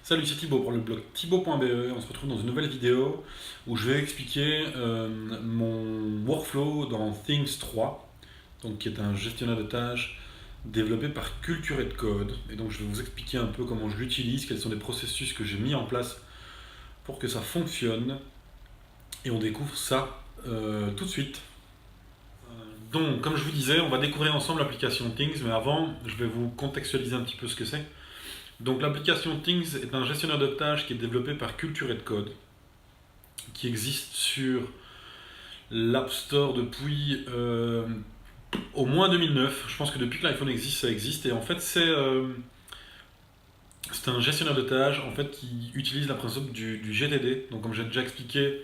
Salut, c'est Thibaut pour le blog thibaut.be. On se retrouve dans une nouvelle vidéo où je vais expliquer mon workflow dans Things 3, donc qui est un gestionnaire de tâches développé par Culture et Code. Et donc je vais vous expliquer un peu comment je l'utilise, quels sont les processus que j'ai mis en place pour que ça fonctionne. Et on découvre ça tout de suite. Donc, comme je vous disais, on va découvrir ensemble l'application Things, mais avant, je vais vous contextualiser un petit peu ce que c'est. Donc l'application Things est un gestionnaire de tâches qui est développé par Culture et Code, qui existe sur l'App Store depuis au moins 2009. Je pense que depuis que l'iPhone existe, ça existe. Et en fait, c'est un gestionnaire de tâches en fait, qui utilise le principe du GTD. Donc comme j'ai déjà expliqué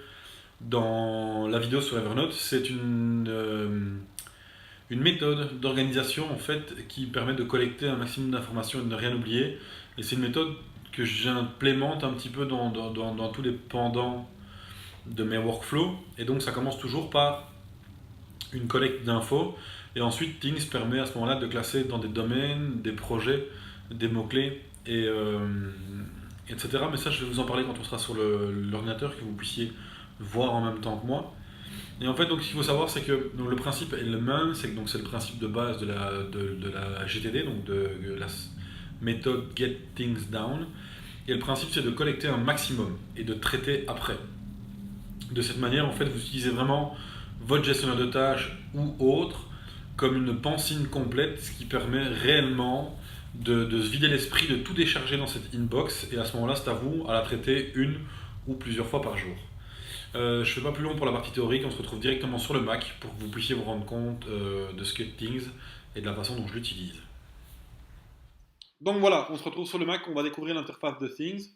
dans la vidéo sur Evernote, c'est une méthode d'organisation en fait, qui permet de collecter un maximum d'informations et de ne rien oublier. Et c'est une méthode que j'implémente un petit peu dans tous les pendants de mes workflows. Et donc ça commence toujours par une collecte d'infos. Et ensuite, Things permet à ce moment-là de classer dans des domaines, des projets, des mots-clés, etc. Mais ça, je vais vous en parler quand on sera sur l'ordinateur, que vous puissiez voir en même temps que moi. Et en fait, donc, ce qu'il faut savoir, c'est que donc, le principe est le même, c'est que donc, c'est le principe de base de la GTD, donc de la méthode Get Things Down. Et le principe, c'est de collecter un maximum et de traiter après. De cette manière, en fait, vous utilisez vraiment votre gestionnaire de tâches ou autre comme une pancine complète, ce qui permet réellement de se vider l'esprit, de tout décharger dans cette inbox, et à ce moment-là, c'est à vous à la traiter une ou plusieurs fois par jour. Je ne fais pas plus long pour la partie théorique, on se retrouve directement sur le Mac pour que vous puissiez vous rendre compte de ce qu'est Things et de la façon dont je l'utilise. Donc voilà, on se retrouve sur le Mac, on va découvrir l'interface de Things.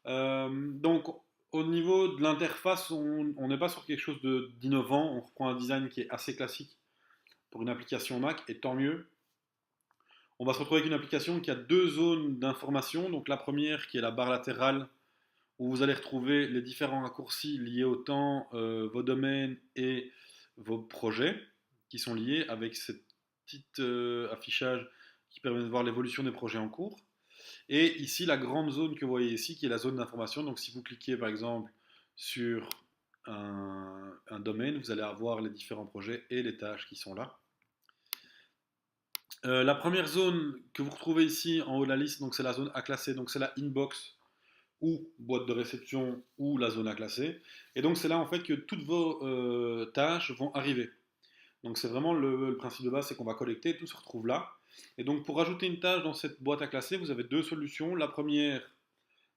Donc au niveau de l'interface, on n'est pas sur quelque chose d'innovant, on reprend un design qui est assez classique pour une application Mac, et tant mieux. On va se retrouver avec une application qui a deux zones d'information. Donc la première qui est la barre latérale où vous allez retrouver les différents raccourcis liés au temps, vos domaines et vos projets qui sont liés avec ce petit affichage qui permet de voir l'évolution des projets en cours. Et ici, la grande zone que vous voyez ici, qui est la zone d'information. Donc si vous cliquez par exemple sur un domaine, vous allez avoir les différents projets et les tâches qui sont là. La première zone que vous retrouvez ici en haut de la liste, donc c'est la zone à classer, donc c'est la inbox ou boîte de réception ou la zone à classer. Et donc c'est là en fait que toutes vos tâches vont arriver. Donc c'est vraiment le principe de base, c'est qu'on va collecter, tout se retrouve là. Et donc pour ajouter une tâche dans cette boîte à classer, vous avez deux solutions. La première,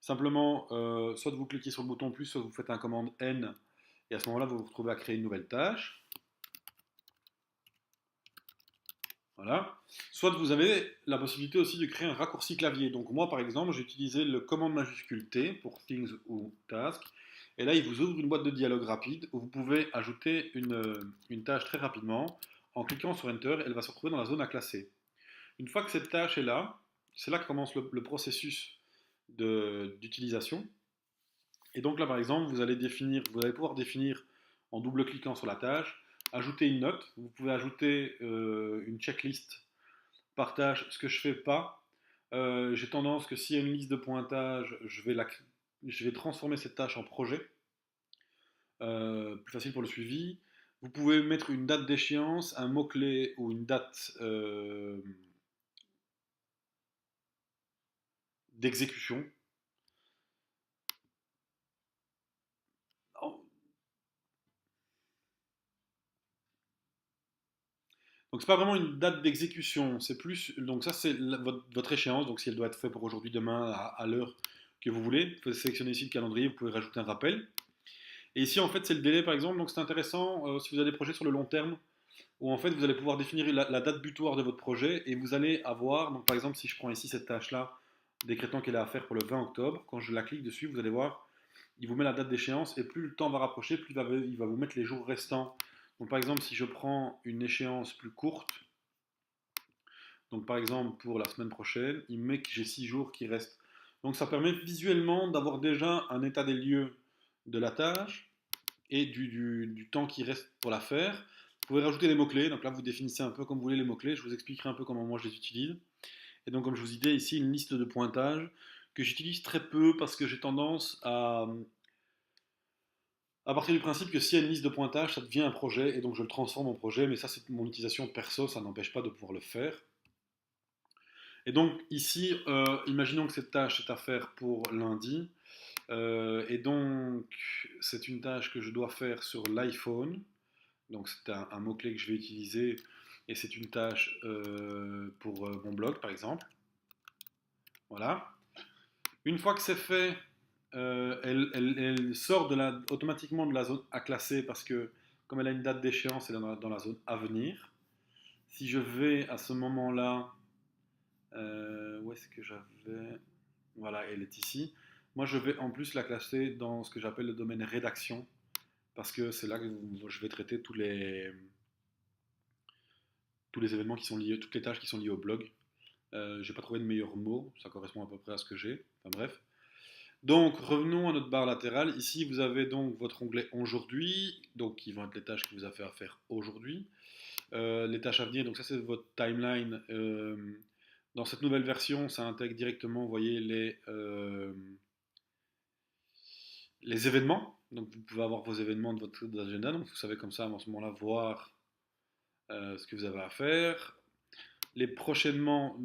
simplement, soit vous cliquez sur le bouton plus, soit vous faites un commande N, et à ce moment-là, vous vous retrouvez à créer une nouvelle tâche. Voilà. Soit vous avez la possibilité aussi de créer un raccourci clavier. Donc moi, par exemple, j'ai utilisé le commande majuscule T pour Things ou Task. Et là, il vous ouvre une boîte de dialogue rapide où vous pouvez ajouter une tâche très rapidement. En cliquant sur Enter, elle va se retrouver dans la zone à classer. Une fois que cette tâche est là, c'est là que commence le processus d'utilisation. Et donc là, par exemple, vous allez pouvoir définir en double-cliquant sur la tâche, ajouter une note. Vous pouvez ajouter une checklist par tâche, ce que je fais pas. J'ai tendance que s'il y a une liste de pointage, je vais transformer cette tâche en projet, plus facile pour le suivi. Vous pouvez mettre une date d'échéance, un mot-clé ou une date d'exécution. Donc c'est pas vraiment une date d'exécution, c'est plus donc ça c'est votre échéance, donc si elle doit être faite pour aujourd'hui, demain, à l'heure que vous voulez, vous pouvez sélectionner ici le calendrier, vous pouvez rajouter un rappel. Et ici en fait c'est le délai par exemple, donc c'est intéressant si vous avez des projets sur le long terme, où en fait vous allez pouvoir définir la date butoir de votre projet et vous allez avoir, donc par exemple si je prends ici cette tâche-là, décrétant qu'elle est à faire pour le 20 octobre, quand je la clique dessus, vous allez voir, il vous met la date d'échéance et plus le temps va rapprocher, plus il va vous mettre les jours restants. Donc par exemple si je prends une échéance plus courte, donc par exemple pour la semaine prochaine, il met que j'ai 6 jours qui restent. Donc ça permet visuellement d'avoir déjà un état des lieux de la tâche et du temps qui reste pour la faire. Vous pouvez rajouter des mots-clés, donc là vous définissez un peu comme vous voulez les mots-clés, je vous expliquerai un peu comment moi je les utilise. Et donc comme je vous disais ici, une liste de pointage que j'utilise très peu parce que j'ai tendance à partir du principe que s'il y a une liste de pointage, ça devient un projet et donc je le transforme en projet, mais ça c'est mon utilisation perso, ça n'empêche pas de pouvoir le faire. Et donc ici, imaginons que cette tâche est à faire pour lundi, et donc c'est une tâche que je dois faire sur l'iPhone, donc c'est un mot-clé que je vais utiliser, et c'est une tâche pour mon blog par exemple. Voilà. Une fois que c'est fait, elle sort automatiquement de la zone à classer parce que comme elle a une date d'échéance, elle est dans la zone à venir. Si je vais à ce moment-là, où est-ce que j'avais? Voilà, elle est ici. Moi, je vais en plus la classer dans ce que j'appelle le domaine rédaction parce que c'est là que je vais traiter tous les événements qui sont liés, toutes les tâches qui sont liées au blog. J'ai pas trouvé de meilleur mot, ça correspond à peu près à ce que j'ai. Enfin bref. Donc, revenons à notre barre latérale. Ici, vous avez donc votre onglet aujourd'hui, donc qui vont être les tâches que vous avez à faire aujourd'hui. Les tâches à venir, donc ça c'est votre timeline. Dans cette nouvelle version, ça intègre directement, vous voyez, les événements. Donc, vous pouvez avoir vos événements de votre agenda. Donc, vous savez comme ça, à ce moment-là, voir ce que vous avez à faire. Les prochainement,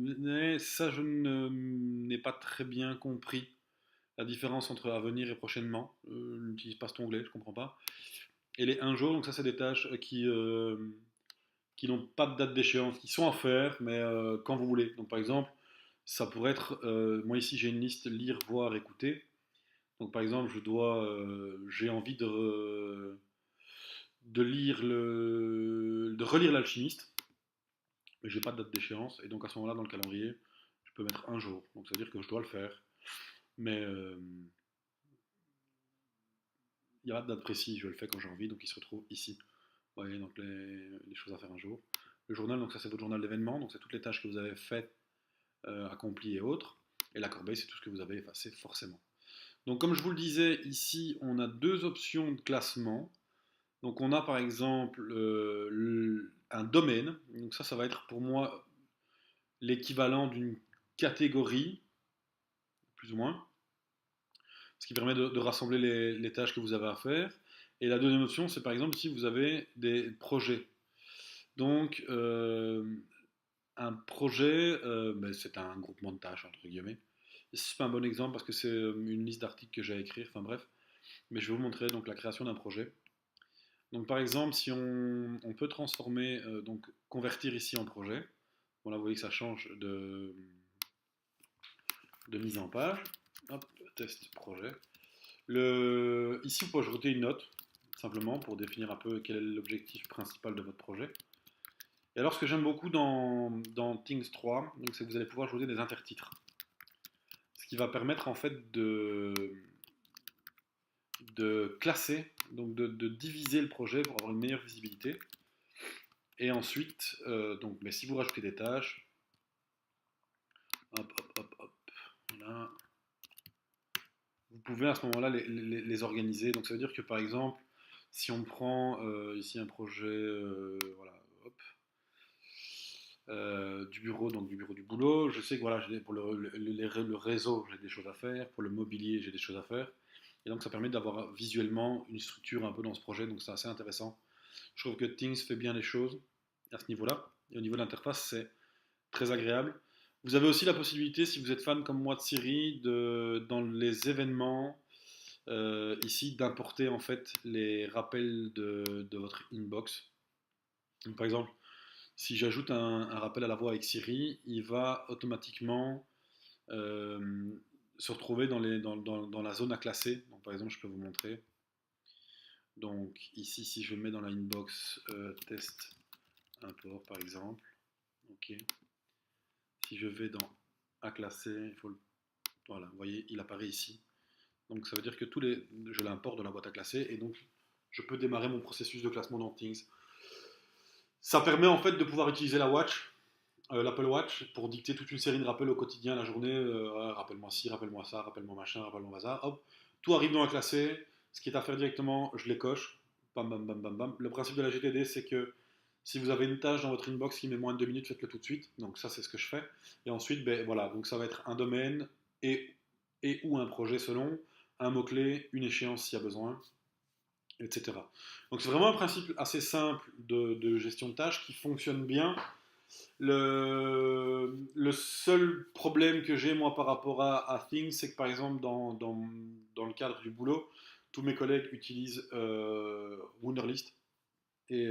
ça je n'ai pas très bien compris la différence entre à venir et prochainement. Je n'utilise pas cet onglet, je comprends pas. Et les un jour, donc ça c'est des tâches qui n'ont pas de date d'échéance, qui sont à faire, mais quand vous voulez. Donc par exemple, ça pourrait être, moi ici j'ai une liste lire, voir, écouter. Donc par exemple, j'ai envie de lire de relire l'alchimiste, mais j'ai pas de date d'échéance, et donc à ce moment-là dans le calendrier, je peux mettre un jour. Donc ça veut dire que je dois le faire, mais il n'y a pas de date précise, je le fais quand j'ai envie, donc il se retrouve ici. Vous voyez, donc les choses à faire un jour. Le journal, donc ça c'est votre journal d'événements, donc c'est toutes les tâches que vous avez faites, accomplies et autres. Et la corbeille, c'est tout ce que vous avez effacé forcément. Donc comme je vous le disais, ici on a deux options de classement. Donc on a par exemple un domaine, donc ça va être pour moi l'équivalent d'une catégorie, plus ou moins, ce qui permet de rassembler les tâches que vous avez à faire. Et la deuxième option, c'est par exemple si vous avez des projets. Donc, un projet, ben, c'est un groupement de tâches, entre guillemets. C'est pas un bon exemple parce que c'est une liste d'articles que j'ai à écrire, enfin bref. Mais je vais vous montrer donc la création d'un projet. Donc par exemple, si on peut transformer, donc convertir ici en projet. Bon là vous voyez que ça change de mise en page. Hop, test projet. Ici vous pouvez ajouter une note, simplement pour définir un peu quel est l'objectif principal de votre projet. Et alors ce que j'aime beaucoup dans Things 3, c'est que vous allez pouvoir ajouter des intertitres. Ce qui va permettre en fait de classer, donc de diviser le projet pour avoir une meilleure visibilité. Et ensuite, mais si vous rajoutez des tâches, hop, hop, hop, hop, voilà, vous pouvez à ce moment-là les organiser. Donc ça veut dire que par exemple, si on prend ici un projet, voilà, hop, du bureau, donc du bureau du boulot, je sais que voilà, pour le réseau, j'ai des choses à faire, pour le mobilier, j'ai des choses à faire. Et donc ça permet d'avoir visuellement une structure un peu dans ce projet, donc c'est assez intéressant. Je trouve que Things fait bien les choses à ce niveau-là. Et au niveau de l'interface, c'est très agréable. Vous avez aussi la possibilité, si vous êtes fan comme moi de Siri, dans les événements, ici, d'importer en fait les rappels de votre inbox. Donc, par exemple, si j'ajoute un rappel à la voix avec Siri, il va automatiquement se retrouver dans la zone à classer. Donc, par exemple, je peux vous montrer. Donc ici, si je mets dans la inbox test import par exemple, ok. Si je vais dans à classer, voilà, vous voyez, il apparaît ici. Donc ça veut dire que je l'importe dans la boîte à classer et donc je peux démarrer mon processus de classement dans Things. Ça permet en fait de pouvoir utiliser la watch, l'Apple Watch, pour dicter toute une série de rappels au quotidien, la journée. Rappelle-moi ci, rappelle-moi ça, rappelle-moi machin, rappelle-moi ça. Hop, tout arrive dans la classé. Ce qui est à faire directement, je les coche. Bam, bam, bam, bam, bam. Le principe de la GTD, c'est que si vous avez une tâche dans votre inbox qui met moins de 2 minutes, faites-le tout de suite. Donc ça, c'est ce que je fais. Et ensuite, ben, voilà, donc ça va être un domaine et et ou un projet selon, un mot-clé, une échéance s'il y a besoin, etc. Donc c'est vraiment un principe assez simple de gestion de tâches qui fonctionne bien. Le seul problème que j'ai moi par rapport à Things, c'est que par exemple dans le cadre du boulot, tous mes collègues utilisent Wunderlist et,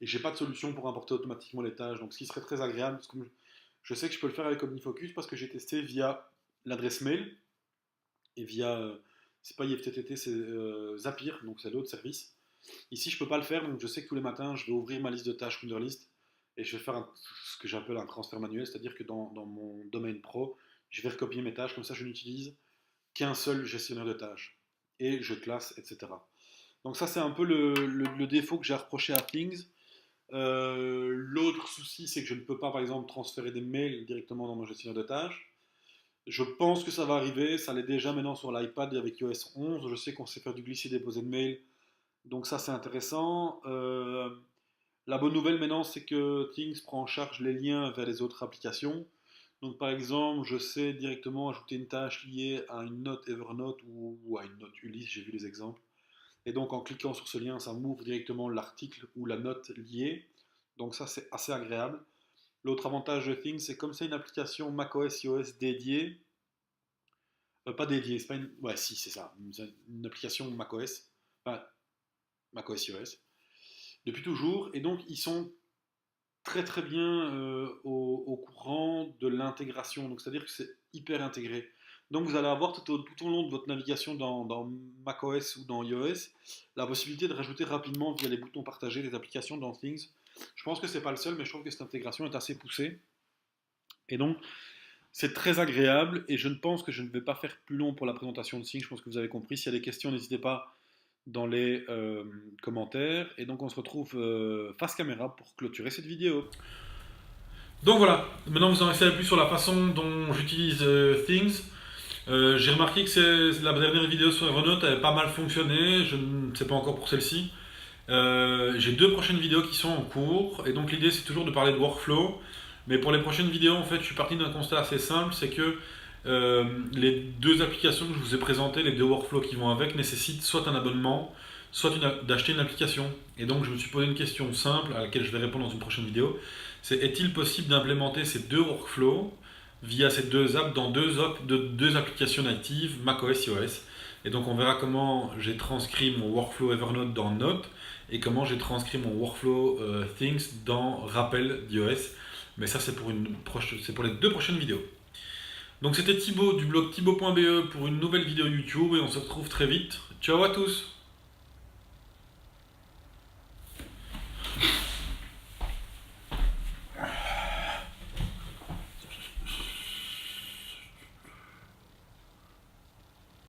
et j'ai pas de solution pour importer automatiquement les tâches. Donc ce qui serait très agréable, parce que je sais que je peux le faire avec OmniFocus parce que j'ai testé via l'adresse mail et via, c'est pas IFTTT, c'est Zapier, donc c'est l'autre service. Ici, je peux pas le faire, donc je sais que tous les matins, je vais ouvrir ma liste de tâches Wunderlist et je vais faire ce que j'appelle un transfert manuel, c'est-à-dire que dans mon domaine pro, je vais recopier mes tâches, comme ça je n'utilise qu'un seul gestionnaire de tâches et je classe, etc. Donc ça, c'est un peu le défaut que j'ai reproché à Things. L'autre souci, c'est que je ne peux pas, par exemple, transférer des mails directement dans mon gestionnaire de tâches. Je pense que ça va arriver, ça l'est déjà maintenant sur l'iPad avec iOS 11. Je sais qu'on sait faire du glisser-déposer de mails, donc ça c'est intéressant. La bonne nouvelle maintenant, c'est que Things prend en charge les liens vers les autres applications. Donc par exemple, je sais directement ajouter une tâche liée à une note Evernote ou à une note Ulysse, j'ai vu les exemples. Et donc en cliquant sur ce lien, ça m'ouvre directement l'article ou la note liée. Donc ça c'est assez agréable. L'autre avantage de Things, c'est comme c'est une application macOS iOS dédiée, pas dédiée, c'est pas une... Ouais, si, c'est ça, une application macOS, enfin macOS iOS, depuis toujours, et donc ils sont très très bien au courant de l'intégration, donc c'est-à-dire que c'est hyper intégré. Donc vous allez avoir tout au long de votre navigation dans macOS ou dans iOS la possibilité de rajouter rapidement via les boutons partagés des applications dans Things. Je pense que c'est pas le seul, mais je trouve que cette intégration est assez poussée. Et donc c'est très agréable et je ne pense que je ne vais pas faire plus long pour la présentation de Things. Je pense que vous avez compris. S'il y a des questions, n'hésitez pas dans les commentaires. Et donc on se retrouve face caméra pour clôturer cette vidéo. Donc voilà, maintenant vous en savez plus sur la façon dont j'utilise Things. J'ai remarqué que la dernière vidéo sur Evernote avait pas mal fonctionné, je ne sais pas encore pour celle-ci. J'ai deux prochaines vidéos qui sont en cours, et donc l'idée c'est toujours de parler de workflow. Mais pour les prochaines vidéos, en fait, je suis parti d'un constat assez simple, c'est que les deux applications que je vous ai présentées, les deux workflows qui vont avec, nécessitent soit un abonnement, soit d'acheter une application. Et donc je me suis posé une question simple à laquelle je vais répondre dans une prochaine vidéo. C'est est-il possible d'implémenter ces deux workflows via ces deux apps dans deux applications natives, macOS et iOS. Et donc on verra comment j'ai transcrit mon workflow Evernote dans Note et comment j'ai transcrit mon workflow Things dans Rappel d'iOS. Mais ça c'est pour les deux prochaines vidéos. Donc c'était Thibaut du blog thibaut.be pour une nouvelle vidéo YouTube et on se retrouve très vite. Ciao à tous!